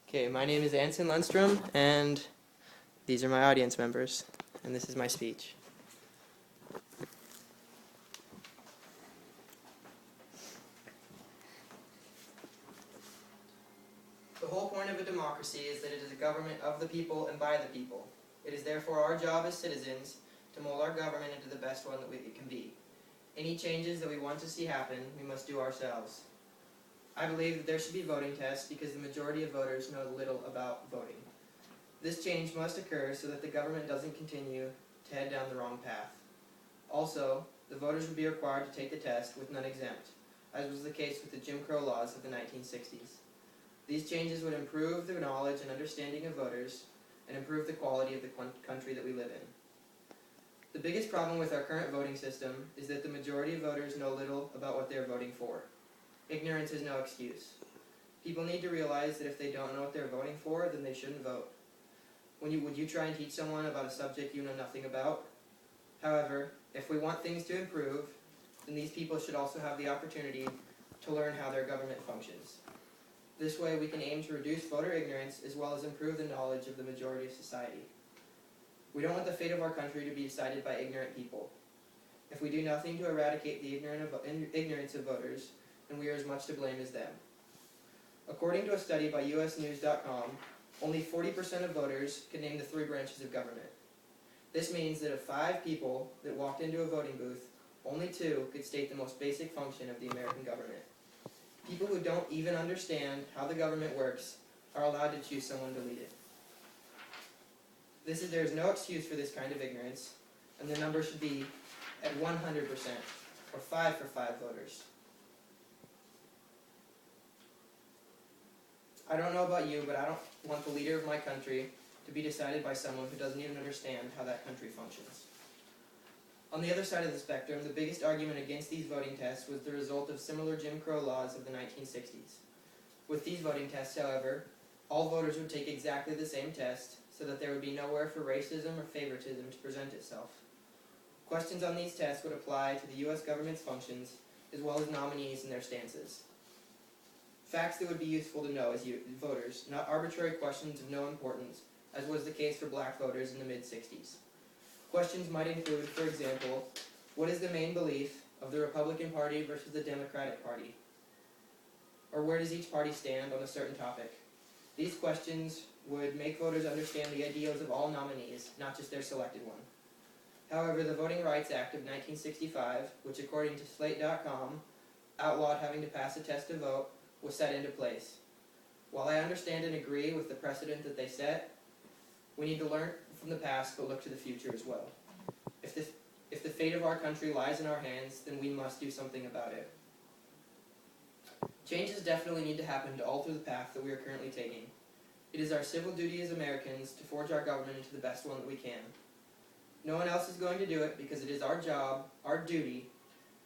Okay, my name is Anson Lundstrom, and these are my audience members, and this is my speech. The whole point of a democracy is that it is a government of the people and by the people. It is therefore our job as citizens to mold our government into the best one that it can be. Any changes that we want to see happen, we must do ourselves. I believe that there should be voting tests because the majority of voters know little about voting. This change must occur so that the government doesn't continue to head down the wrong path. Also, the voters would be required to take the test with none exempt, as was the case with the Jim Crow laws of the 1960s. These changes would improve the knowledge and understanding of voters and improve the quality of the country that we live in. The biggest problem with our current voting system is that the majority of voters know little about what they are voting for. Ignorance is no excuse. People need to realize that if they don't know what they're voting for, then they shouldn't vote. Would you try and teach someone about a subject you know nothing about? However, if we want things to improve, then these people should also have the opportunity to learn how their government functions. This way we can aim to reduce voter ignorance as well as improve the knowledge of the majority of society. We don't want the fate of our country to be decided by ignorant people. If we do nothing to eradicate the ignorance of voters, then we are as much to blame as them. According to a study by usnews.com, only 40% of voters can name the 3 branches of government. This means that of 5 people that walked into a voting booth, only 2 could state the most basic function of the American government. People who don't even understand how the government works are allowed to choose someone to lead it. There is no excuse for this kind of ignorance, and the number should be at 100%, or 5 for 5 voters. I don't know about you, but I don't want the leader of my country to be decided by someone who doesn't even understand how that country functions. On the other side of the spectrum, the biggest argument against these voting tests was the result of similar Jim Crow laws of the 1960s. With these voting tests, however, all voters would take exactly the same test so that there would be nowhere for racism or favoritism to present itself. Questions on these tests would apply to the U.S. government's functions as well as nominees and their stances. Facts that would be useful to know as voters, not arbitrary questions of no importance, as was the case for black voters in the mid-60s. Questions might include, for example, what is the main belief of the Republican Party versus the Democratic Party? Or where does each party stand on a certain topic? These questions would make voters understand the ideals of all nominees, not just their selected one. However, the Voting Rights Act of 1965, which according to Slate.com outlawed having to pass a test to vote, was set into place. While I understand and agree with the precedent that they set, we need to learn from the past but look to the future as well. If the fate of our country lies in our hands, then we must do something about it. Changes definitely need to happen to alter the path that we are currently taking. It is our civil duty as Americans to forge our government into the best one that we can. No one else is going to do it because it is our job, our duty,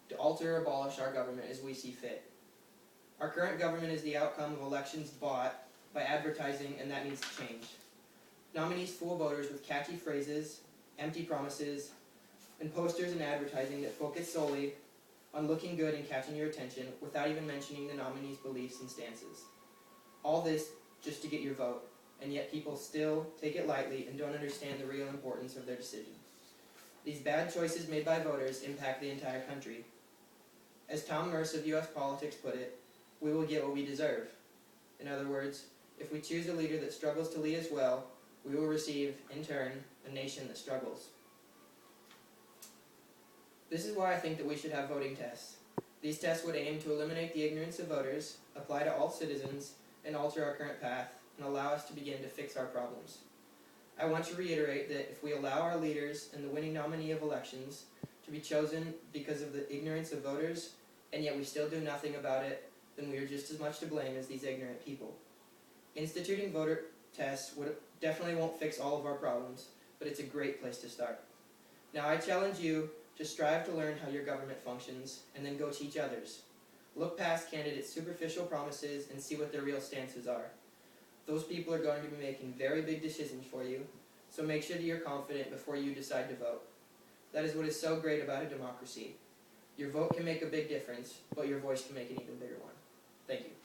to alter or abolish our government as we see fit. Our current government is the outcome of elections bought by advertising, and that needs to change. Nominees fool voters with catchy phrases, empty promises, and posters and advertising that focus solely on looking good and catching your attention without even mentioning the nominee's beliefs and stances. All this just to get your vote, and yet people still take it lightly and don't understand the real importance of their decision. These bad choices made by voters impact the entire country. As Tom Merce of U.S. Politics put it, we will get what we deserve. In other words, if we choose a leader that struggles to lead us well, we will receive, in turn, a nation that struggles. This is why I think that we should have voting tests. These tests would aim to eliminate the ignorance of voters, apply to all citizens, and alter our current path, and allow us to begin to fix our problems. I want to reiterate that if we allow our leaders and the winning nominee of elections to be chosen because of the ignorance of voters, and yet we still do nothing about it, then we are just as much to blame as these ignorant people. Instituting voter tests definitely won't fix all of our problems, but it's a great place to start. Now I challenge you to strive to learn how your government functions, and then go teach others. Look past candidates' superficial promises and see what their real stances are. Those people are going to be making very big decisions for you, so make sure that you're confident before you decide to vote. That is what is so great about a democracy. Your vote can make a big difference, but your voice can make an even bigger one. Thank you.